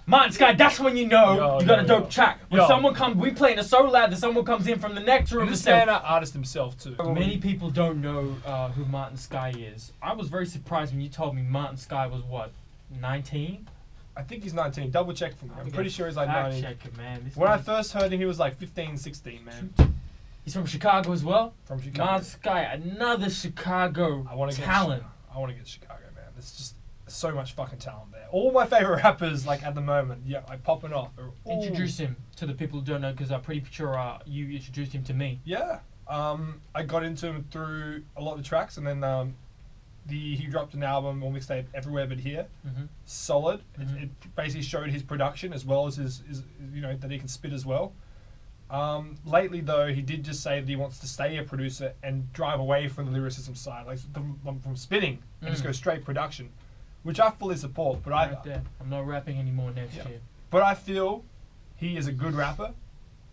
Martin Sky, that's when you know you got a dope track. When someone comes, we playing it so loud that someone comes in from the next room. This man, artist himself too. Many people don't know who Martin Sky is. I was very surprised when you told me Martin Sky was what, 19? I think he's 19. Double check for me. I'm pretty sure he's like 19. Check it, man. When I first heard him, he was like 15, 16, man. He's from Chicago as well. From Chicago. Martin Sky, another Chicago talent. I want to get Chicago, man. There's just so much fucking talent there. All my favorite rappers, like at the moment, like popping off. Introduce him to the people who don't know, because I'm pretty sure you introduced him to me. Yeah. I got into him through a lot of the tracks, and then he dropped an album or mixtape, Everywhere But Here. Solid. It basically showed his production as well as his that he can spit as well. Lately though, he did just say that he wants to stay a producer and drive away from the lyricism side, like from spitting and just go straight production, which I fully support. But I'm not rapping anymore next year. But I feel he is a good rapper.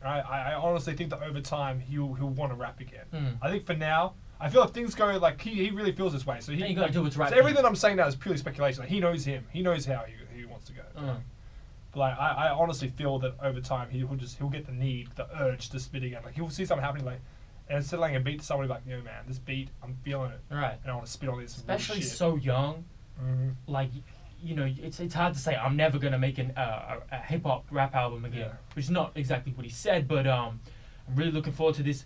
I honestly think that over time he'll want to rap again. I think for now, I feel if things go like he really feels this way. So he gotta do what's right. So everything I'm saying now is purely speculation. Like, he knows him. He knows how he wants to go. But like, I honestly feel that over time he'll get the urge to spit again. Like he'll see something happening, like, and instead of letting a beat to somebody, like, yo man, this beat, I'm feeling it. Right. And I want to spit on this. Especially so young. Like, it's hard to say I'm never gonna make a hip hop rap album again, which is not exactly what he said. But I'm really looking forward to this.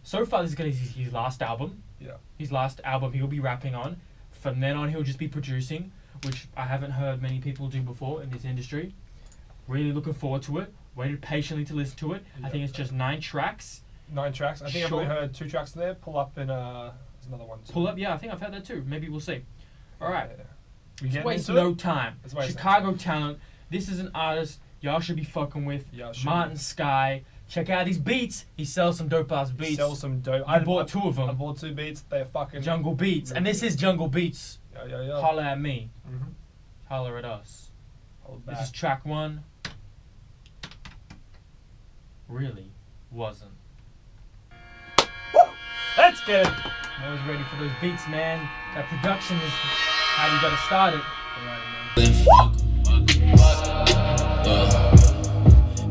So far, this is gonna be his last album. Yeah. His last album he'll be rapping on. From then on, he'll just be producing, which I haven't heard many people do before in this industry. Really looking forward to it. Waited patiently to listen to it. I think it's just 9 tracks. 9 tracks. I think I've only heard 2 tracks there. Pull Up and there's another one too. Pull Up, yeah, I think I've heard that too. Maybe we'll see. All right. Let's waste no time. Chicago talent. This is an artist y'all should be fucking with. Martin Sky. Check out these beats. He sells some dope ass beats. I bought 2 of them. I bought 2 beats. They're fucking Jungle Beats. And this is Jungle Beats. Yeah. Holler at me. Holler at us. This is track 1. Really wasn't. That's good. I was ready for those beats, man. That production is how you gotta start it.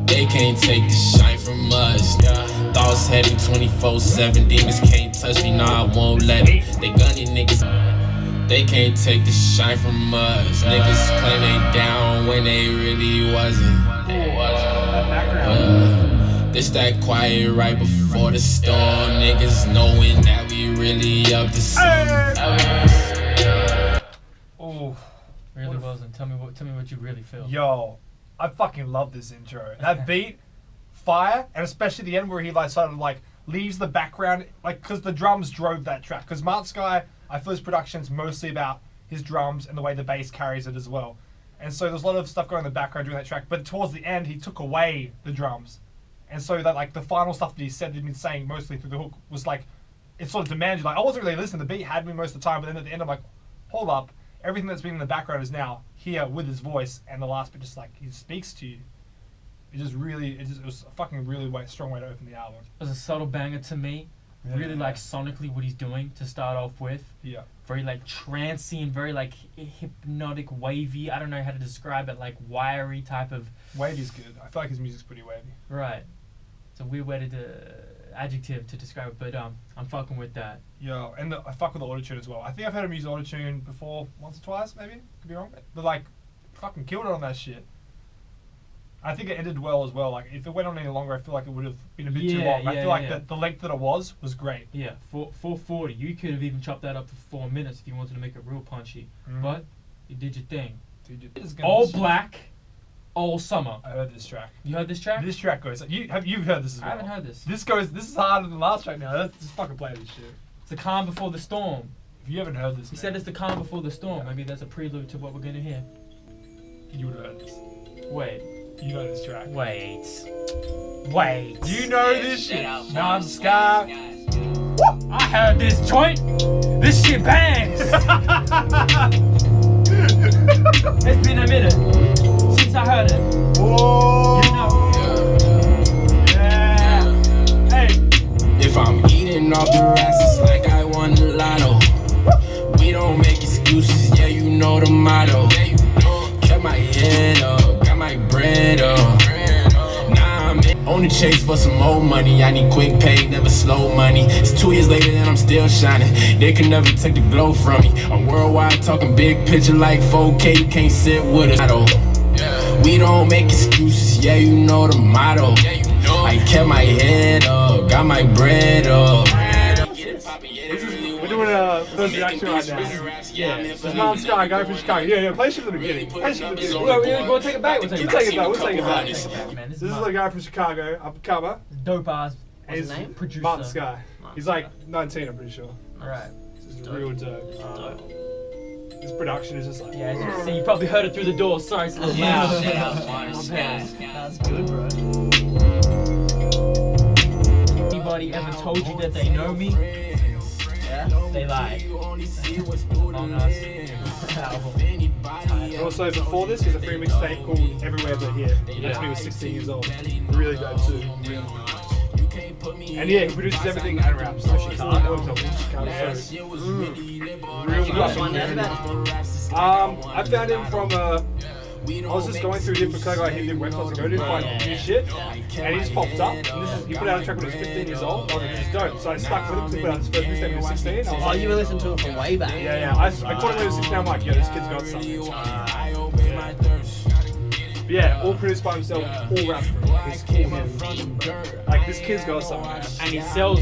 They can't take the shine from us. Thoughts heavy 24/7. Demons can't touch me, nah, I won't let it. They gunny niggas. They can't take the shine from us. Niggas claim they down when they really wasn't. This that quiet right before the storm. Niggas knowing that we really up to something. Oh, really wasn't. Tell me what you really feel. Yo, I fucking love this intro. That beat, fire, and especially the end where he like sort of like leaves the background, like, because the drums drove that track. Because Martin Sky, I feel his production's mostly about his drums and the way the bass carries it as well. And so there's a lot of stuff going in the background during that track. But towards the end, he took away the drums. And so that like the final stuff that he said that he'd been saying mostly through the hook was like, it sort of demanded, like, I wasn't really listening. The beat had me most of the time, but then at the end I'm like, hold up, everything that's been in the background is now here with his voice, and the last bit just like, he speaks to you. It was a fucking really strong way to open the album. It was a subtle banger to me. Really like sonically what he's doing to start off with. Yeah. Very like trancey and very like hypnotic, wavy. I don't know how to describe it. Like wiry type of. Wavy's good. I feel like his music's pretty wavy. Right. It's a weird way adjective to describe it, but I'm fucking with that. Yeah, and I fuck with the autotune as well. I think I've heard him use autotune before, once or twice, maybe. Could be wrong, but like, fucking killed it on that shit. I think it ended well as well. Like, if it went on any longer, I feel like it would have been a bit too long. I feel like the length that it was great. Yeah, 440. You could have even chopped that up to 4 minutes if you wanted to make it real punchy. But you did your thing. All black, all summer. I heard this track. You heard this track? This track goes. You've heard this as well. I haven't heard this. This is harder than the last track now. Let's just fucking play this shit. It's the calm before the storm. If you haven't heard this, he said it's the calm before the storm. Yeah. Maybe that's a prelude to what we're gonna hear. You would have heard this. Wait. You know this track. Wait. You know this shit. Martin Sky. I heard this joint. This shit bangs. It's been a minute since I heard it. Whoa. You know. Yeah. Hey. If I'm eating off the racks, it's like I won the lotto. We don't make excuses. Yeah, you know the motto. Kept my head up. Got my On the chase for some more money. I need quick pay, never slow money. It's 2 years later and I'm still shining. They can never take the glow from me. I'm worldwide talking big picture like 4K. You can't sit with us. We don't make excuses, yeah, you know the motto. I kept my head up, got my bread up. We're doing a first reaction right now. Yeah. This is Martin Sky, go from Chicago. Yeah, play shit from the beginning. Play shit from the beginning. We'll take it back. We'll take You it back. take it back, we'll take it back. Take it back, man. This is the guy from Chicago, upcomer. dope ass. His What's his name? Producer. Martin Sky. He's like 19, I'm pretty sure. Right. This is real dope. His production is just like. Yeah, as you can see, you probably heard it through the door. Sorry, it's a little loud. That's good, bro. Anybody ever told you that they know me? Yeah. They lie. Among Us album. Also, before this, there's a free mixtape called Everywhere But Here. That's when he was 16 years old. Really dope too. And yeah, he produces everything and raps. So Chicago. Real You got good. one out about it? I found him from I was just going through different kind of like he did websites to go to find new shit, and he just popped up. And he put out a track when he was 15 years old. I was like, this is dope. So I stuck with him to put out his first mixtape when he was 16. I was Oh, like, you were listening to it from way back. yeah. I caught him when he was 16. I'm like, yo, this kid's got something. But yeah, all produced by himself, all raps, bro. It's all him. Like this kid's got something, man. And he sells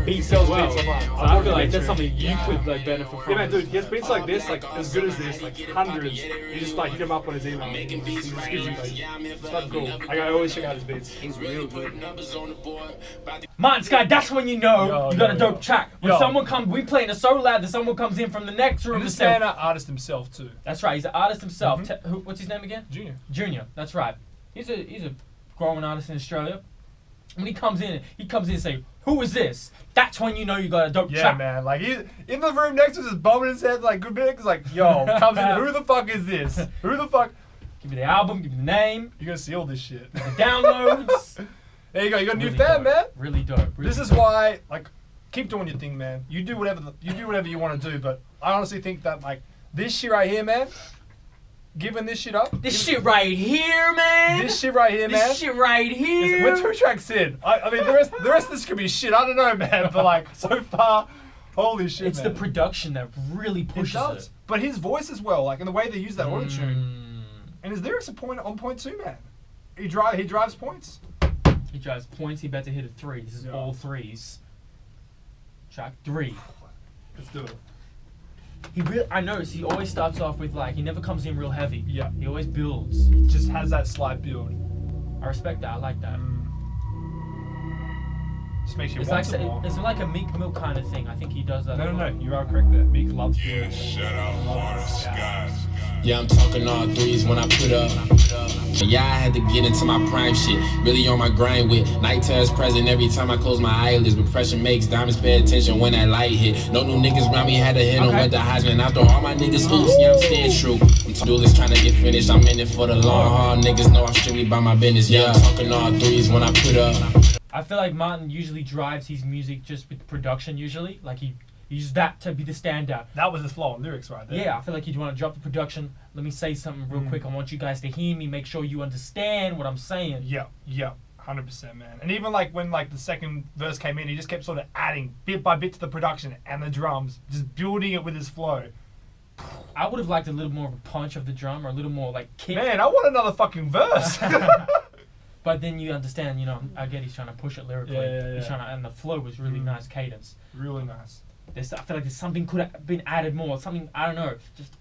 beats sells as well. beats online. So I feel like that's something you could like benefit from. Yeah, man, dude, he has beats like this, like as good as this, like hundreds. You just like hit him up on his email. He just gives you like, it's not cool. Like, I always check out his beats. He's real good. Martin Sky, that's when you know you got a dope track. When Yo. someone comes, we playing it so loud that someone comes in from the next room And and this says, man, artist himself too. that's right, he's an artist himself. What's his name again? Junior. Junior, that's right. He's a growing artist in Australia. When he comes in and say, who is this? That's when you know you got a dope Yeah, track. man. Like he in the room next to us, just bobbing his head like good big. He's like, yo, comes in. Who the fuck is this? Who the fuck? Give me the album, give me the name, You're gonna see all this shit. the downloads. There you go. You got a new Really fan, dope. man. Really dope. Really This is dope. why, like, keep doing your thing, man. You do whatever you want to do. But I honestly think that like this shit right here, man. Giving this shit up. This shit right here, man. This shit right here, man. This shit right here. We're 2 tracks in. I mean, the rest of this could be shit. I don't know, man. But like, so far, holy shit, It's man. the production that really It pushes does. it. But his voice as well, like, and the way they use that auto-tune. And his lyrics are on point too, man. He drives points. He drives points. He better hit a 3. This is Yeah. all 3s. Track 3. Let's do it. I notice he always starts off with like he never comes in real heavy. Yeah. He always builds. Just has that slight build. I respect that. I like that. Just makes you It's want like some more. it's like a Meek Mill kind of thing. I think he does that. a lot. No, you are correct there. Meek loves build. Shout out Martin Scott. Yeah, I'm talking all threes when I put up. Yeah, I had to get into my prime shit. Really on my grind with night terrors present every time I close my eyelids. But pressure makes diamonds pay attention when that light hit. No new niggas around me, had to hit 'em with the Heisman. After all my niggas oops, yeah, I'm staying true. I'm duelist trying to get finished. I'm in it for the long haul. Niggas know I'm strictly by my business. Yeah, I'm talking all threes when I put up. I feel like Martin usually drives his music just with production. Usually, like he uses that to be the standout. That was his flow on lyrics right there. Yeah, I feel like he'd want to drop the production. Let me say something real quick. I want you guys to hear me. Make sure you understand what I'm saying. Yeah, 100%, man. And even like when like the second verse came in, he just kept sort of adding bit by bit to the production and the drums, just building it with his flow. I would have liked a little more of a punch of the drum or a little more like kick. Man, I want another fucking verse. But then you understand, you know, I get he's trying to push it lyrically. Yeah. He's trying to, and the flow was really nice cadence. Really nice. I feel like there's something could have been added more. Something, I don't know. Just,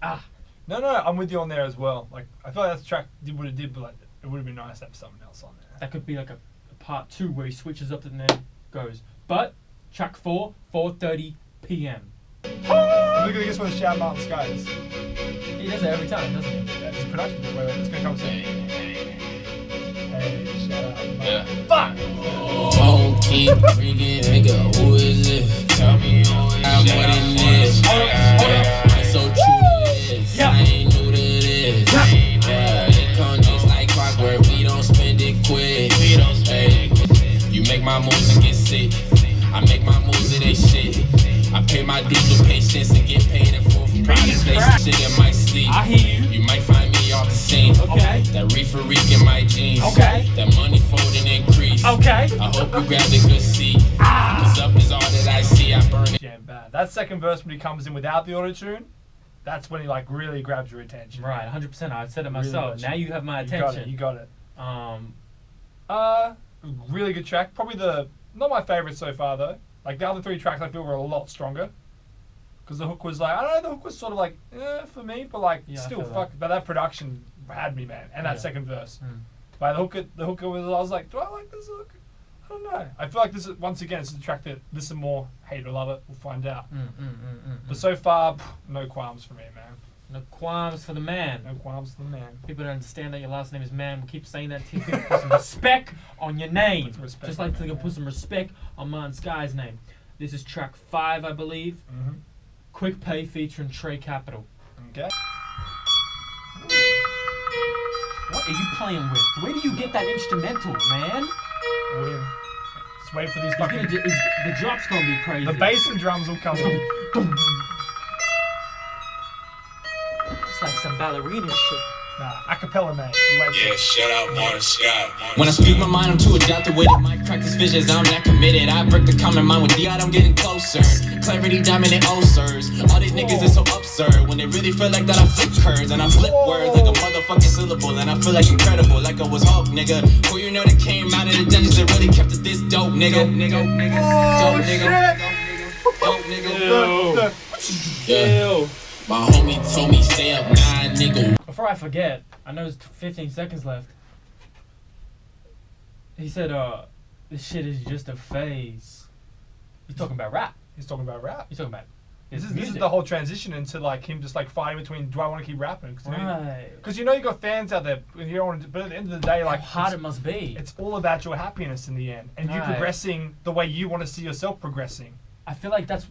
No, I'm with you on there as well. Like, I feel like that track did what it did, but like, it would have been nice to have something else on there. that could be like a part 2 where he switches up and then goes. But, track 4, 4:30 p.m. I'm looking at this one, shout Martin Skies. He does it every time, doesn't he? Yeah, it's a production. Wait, it's gonna come soon. Hey, shout out. Yeah. Fuck! Phone keep ringing, nigga, who is it? Tell me who is it. I'm more than this. I'm so true to this. I ain't new to this. Yeah, it come just like clockwork. We don't spend it quick. Hey, you make my moves and get sick. I make my moves and they shit. I pay my dues with patience and get paid in full for private space. Shit in my sleep. I hear you. You might find me off the scene. Okay. That reefer reek in my jeans. Okay. That money folding increase. Okay. I hope you grabbed a good seat. Cause up is all that I see. I burn it. Jam bad. That second verse when he comes in without the auto-tune, that's when he like really grabs your attention. Right, 100%. I said it Really myself. got Now you have my attention. You got it. Um, Really good track. Probably not my favorite so far though. Like the other three tracks I feel were a lot stronger. Because the hook was like, I don't know, the hook was sort of like, for me, but like, Yeah, I still, feel fuck. But that production had me, man. And that Yeah. second verse. Mm. But the hook was, I was like, do I like this hook? I don't know. I feel like this is, once again, it's a track that listen more, hate or love it, we'll find out. But so far, no qualms for me, man. No qualms for the man. No qualms for the man. People don't understand that your last name is Man. We'll keep saying that to you. Put some respect on your name. Put respect Just on like your they can name, put some respect on Man Sky's name. This is track 5, I believe. Mm-hmm. Quick Pay featuring Trey Capital. Okay. What are you playing with? Where do you get that instrumental, man? Win. Just wait for these He's fucking... gonna the drop's gonna be crazy. The bass and drums will come in. It's like some ballerina shit. Nah, acapella, man. You wait Yeah, shout out Martin Scott. When I speak my mind, I'm too adapted with it. My practice visions, I'm not committed. I break the common mind with the I'm getting closer. Clarity, dominant ulcers. All these niggas is so absurd. When they really feel like that, I flip curves. And I flip words like a motherfucking syllable. And I feel like incredible, like I was Hulk, nigga. Who you know that came out of the dungeons that really kept it this dope, nigga. Dope, nigga. Dope, nigga. Yeah. My homie told me stay up 9, nigga. Before I forget, I know there's 15 seconds left. He said, this shit is just a phase. He's talking about rap. He's talking about rap. He's talking about This his is music. the whole transition into like him just like fighting between, do I want to keep rapping? Right. Because you know you got fans out there, and you don't want to, but at the end of the day, like How hard it's, it must be. it's all about your happiness in the end, and you Right. progressing the way you want to see yourself progressing. I feel like that's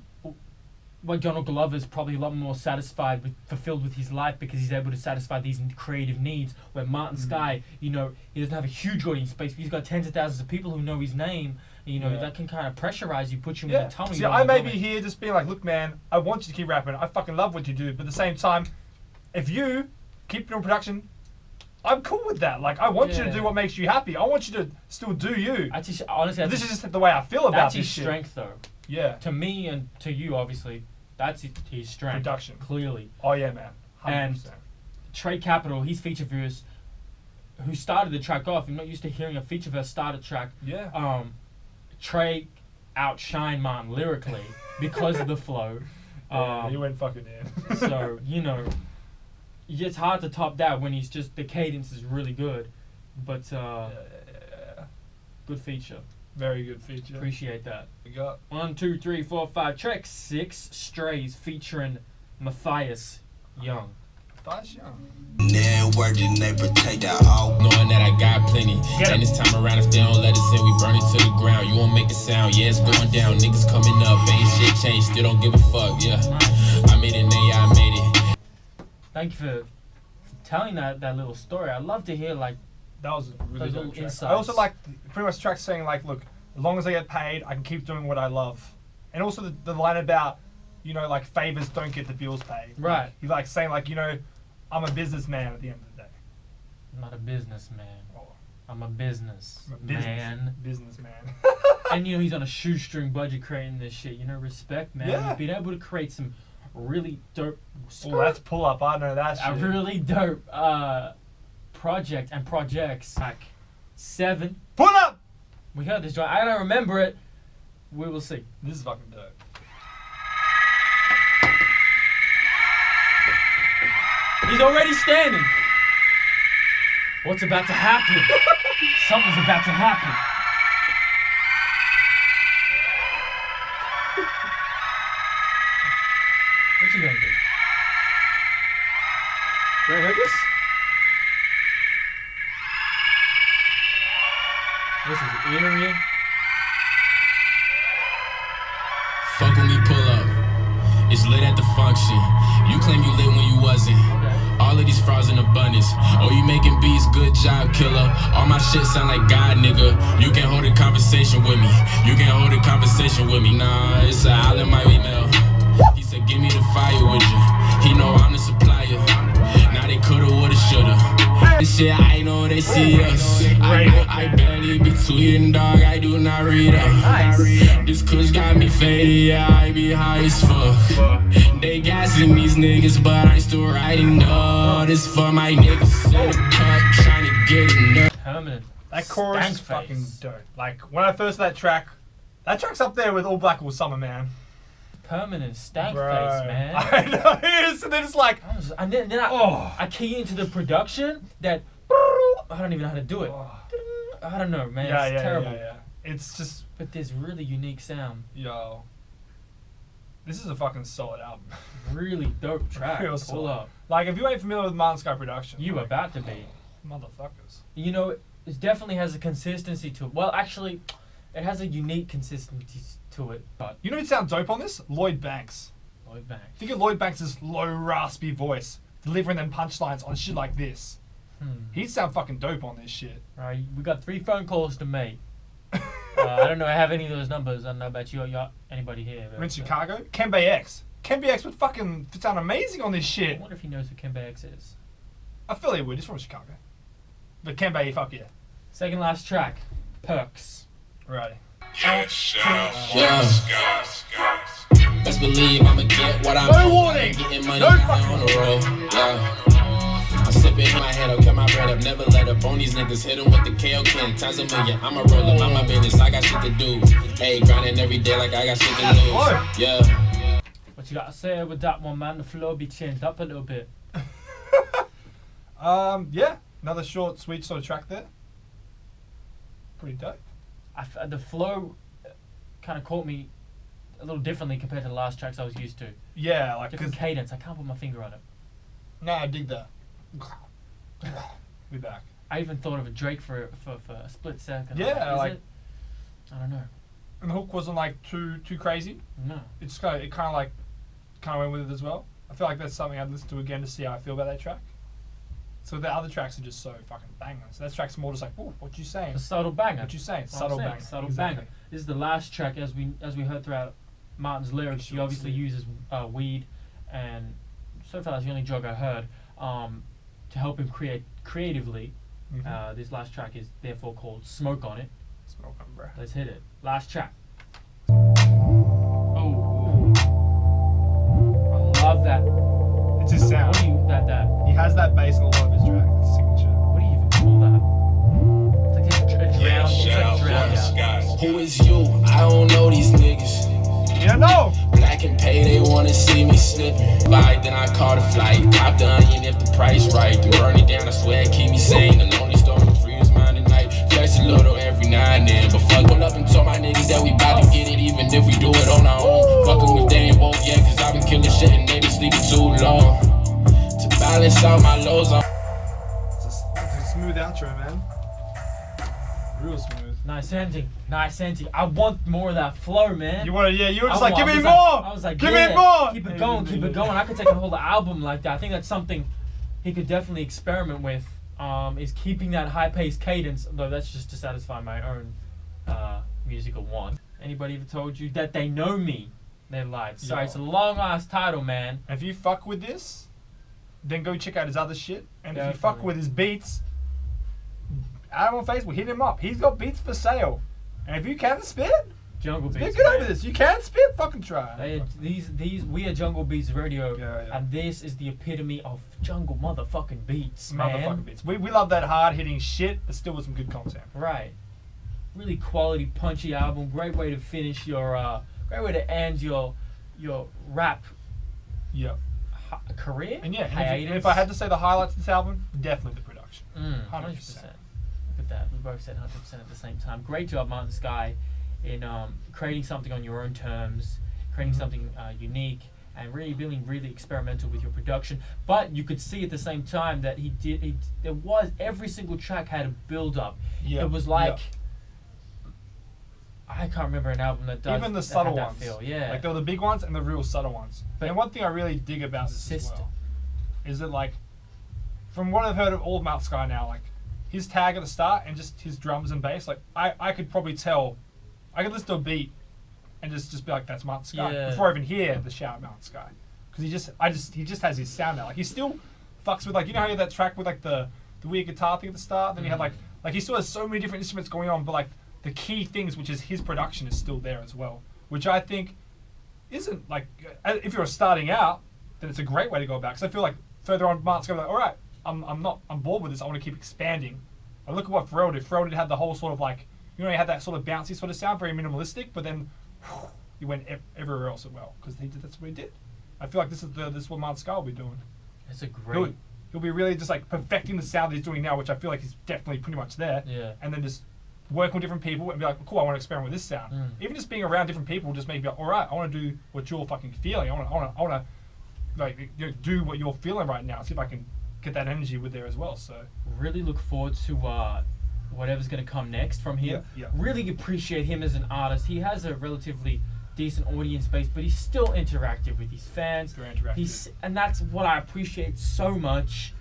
why Donald Glover's probably a lot more satisfied with, fulfilled with his life, because he's able to satisfy these creative needs. Where Martin Sky, you know, he doesn't have a huge audience space, but he's got tens of thousands of people who know his name. And, you know, Yeah. that can kind of pressurize you, put you in Yeah. the tunnel. See, you don't I wanna may go be in. here just being like, look, man, I want you to keep rapping. I fucking love what you do, but at the same time, if you keep doing production, I'm cool with that. Like, I want you to Yeah. do what makes you happy. I want you to still do you. Actually, honestly, This is just the way I feel about that's this his shit. strength, though. Yeah. To me and to you, obviously, that's his strength. Production. Clearly. Oh yeah, man. 100%. And Trey Capital, his feature verse, who started the track off. I'm not used to hearing a feature verse start a track. Yeah. Trey outshined Martin lyrically because of the flow. Yeah, he went fucking in. So, you know, it's hard to top that when he's just, the cadence is really good. But, good feature. Very good feature. Appreciate that. We got 1, 2, 3, 4, 5. Track 6, Strays, featuring Matthias Young. Thoughts Young. Networking, they protect that all. Knowing that I got plenty. Get 'em. And this time around, if they don't let us in, we burn it to the ground. You won't make a sound, yeah, it's going down. Niggas coming up, ain't shit changed, still don't give a fuck, yeah. I made it, yeah, I made it. Thank you for telling that little story. I'd love to hear, like, That was a really Those good little track. insights. I also like pretty much tracks saying like, look, as long as I get paid, I can keep doing what I love. And also the line about, you know, like favors don't get the bills paid. Right. He's like saying like, you know, I'm a businessman at the end of the day. I'm not a businessman. Oh, I'm a business I'm a business man. businessman. And, you know, he's on a shoestring budget creating this shit. You know, respect, man. Yeah. He's been able to create some really dope, Oh, that's pull up. I know that a shit. really dope project and projects. Track 7. Pull up! We heard this joint. I don't remember it. We will see. This is fucking dope. He's already standing. What's about to happen? Something's about to happen. What you gonna do? You ever heard this? This is eerie. Fuck when we pull up. It's lit at the function. You claim you lit when you wasn't. All of these frauds in abundance. Oh, you making beats, good job, killer. All my shit sound like God, nigga. You can hold a conversation with me. You can hold a conversation with me. Nah, it's a all in my email. He said, give me the fire with you. He know I'm the supplier. Now they coulda, woulda, shoulda. Shit, I know they see us. I barely be tweeting, dog. I do not read up. Nice. This kush got me faded, yeah, I be high as fuck. They gassing these niggas, but I still riding. No, this for my niggas in the cut, trying to get enough. Permanent. That chorus is Stank fucking face. dope. Like when I first heard that track's up there with All Black All Summer, man. Permanent stank Bro. face, man. I know it is, and then it's like, And then oh. I key into the production that I don't even know how to do it. Oh. I don't know, man. Yeah, it's yeah, terrible. yeah. It's just, But there's really unique sound. yo, this is a fucking solid album. Really dope track. Real Pull solid. up. Like if you ain't familiar with Martin Sky production, You like, about to be. motherfuckers. You know, it definitely has a consistency to it. Well, actually, it has a unique consistency to it. But You know who'd sound dope on this? Lloyd Banks. Lloyd Banks. Think of Lloyd Banks' low, raspy voice delivering them punchlines on shit like this. He'd sound fucking dope on this shit. Right, we got 3 phone calls to make. I don't know. I have any of those numbers. I don't know about you. Anybody here? We're in Chicago. Kembe X. Kembe X would fucking sound amazing on this I shit. wonder if he knows who Kembe X is. I feel he would. He's from Chicago. But Kembe, fuck yeah. Second last track, Perks. Right. Yeah, shout out Yeah. Sky. Best believe I'ma get what I'm No warning. getting money No on fucking the road. Yeah. I'm sipping in my head up, kept my bread up, never let up on these niggas. Hit 'em with the KO can, times a million. I'ma roll up, mind my business, I got shit to do. Hey, grinding every day like I got shit to lose. Yeah. What you gotta say with that one, man? The flow be changed up a little bit. Yeah. Another short, sweet sort of track there. Pretty dope. The flow kind of caught me a little differently compared to the last tracks I was used to. Yeah, like, Different cause, cadence. I can't put my finger on it. no, I dig that. We back. I even thought of a Drake for a split second. Yeah, Is like- it? I don't know. And the hook wasn't like too crazy. No. It kind of went with it as well. I feel like that's something I'd listen to again to see how I feel about that track. So the other tracks are just so fucking bangers. So that track's more just like, oh, what you saying? A subtle banger. What you saying? That's what Subtle I'm saying, banger. Subtle Exactly. banger. This is the last track, as we heard throughout Martin's lyrics. He obviously uses weed, and so far that's the only drug I heard, to help him create creatively. Mhm. This last track is therefore called "Smoke on It." Smoke on, bro. Let's hit it. Last track. Oh, I love that. It's his sound. What do you that? He has that bass in a lot of his tracks. It's signature. What do you even call that? It's like this Yeah, drown. It's shout like out drowned out. Sky. Who is you? I don't know these niggas. You don't know. Black and pay, they wanna see me slipping. Vibe, then I call the flight. Cop the onion if the price right. Then burn it down, I swear, keep me sane. The lonely storm, the free is mine tonight. Flex a little every now and then. But fuck, pull up and tell my niggas that we bout to get it, even if we do it on our own. Fuck 'em if they ain't woke yet, cause I been killing shit and they been sleeping too long. To balance out my lows, I'm It's a smooth outro, man. Real smooth. Nice ending. Nice ending. I want more of that flow, man. You want to? Yeah, you were just I like, give me was more. I was like, give yeah, me more. Keep it going, keep it going. I could take a whole album like that. I think that's something he could definitely experiment with. Is keeping that high-paced cadence, though that's just to satisfy my own musical want. Anybody ever told you that they know me? They lied. Sorry, Yo. it's a long-ass title, man. And if you fuck with this, then go check out his other shit. And if you fuck Definitely. with his beats, add him on Facebook. Hit him up. He's got beats for sale. And if you can spit, Jungle Beats. get over man. this. You can spit. Fucking try. These we are Jungle Beats Radio, Yeah, yeah. and this is the epitome of jungle motherfucking beats, man. Motherfucking beats. We love that hard hitting shit, but still with some good content. Right. Really quality, punchy album. Great way to finish your, great way to end your rap Yeah. career. And yeah, hiatus. and if I had to say the highlights of this album, definitely the production. 100%. 100%. Look at that. We both said 100% at the same time. Great job, Martin Sky, in creating something on your own terms, creating something unique, and really being really experimental with your production. But you could see at the same time that there was every single track had a build up. Yeah. It was like I can't remember an album that does Even the that subtle had that ones. feel. Yeah. Like, they're the big ones and the real subtle ones. But and one thing I really dig about this as consistent. well is that, like, from what I've heard of all of Mount Sky now, like, his tag at the start and just his drums and bass, like, I could probably tell, I could listen to a beat and just be like, that's Mount Sky, Yeah. before I even hear the shout Mount Sky. Because he just has his sound now. Like, he still fucks with, like, you know how you have that track with, like, the the weird guitar thing at the start. Then you had like he still has so many different instruments going on, but like the key things, which is his production, is still there as well. Which I think isn't like, if you're starting out, then it's a great way to go about. Because I feel like further on, Mark's going to be like, all right, I'm bored with this. I want to keep expanding. And look at what Pharrell did. Pharrell had the whole sort of like, you know, he had that sort of bouncy sort of sound, very minimalistic, but then he went everywhere else as well because that's what he did. I feel like this is what Mark Sky will be doing. That's a great. He'll be really just like perfecting the sound that he's doing now, which I feel like he's definitely pretty much there. Yeah. And then just working with different people and be like, cool, I want to experiment with this sound. Even just being around different people just make me like, all right, I want to do what you're fucking feeling. I want to like, you know, do what you're feeling right now. See if I can get that energy with there as well. So really look forward to whatever's going to come next from him. Yeah. Really appreciate him as an artist. He has a relatively decent audience base, but he's still interactive with his fans. Very interactive. And that's what I appreciate so much.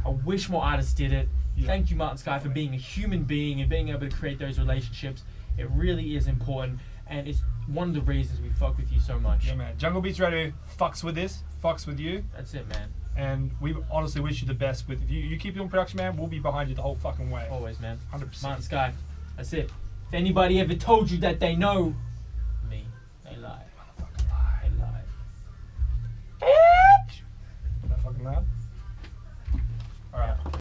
I wish more artists did it. Yeah. Thank you, Martin Sky, for being a human being and being able to create those relationships. It really is important, and it's one of the reasons we fuck with you so much. Yeah, man. Jungle Beats Radio fucks with this, fucks with you. That's it, man. And we honestly wish you the best with. If you keep doing production, man, we'll be behind you the whole fucking way. Always, man. 100%. Martin Sky. That's it. If anybody ever told you that they know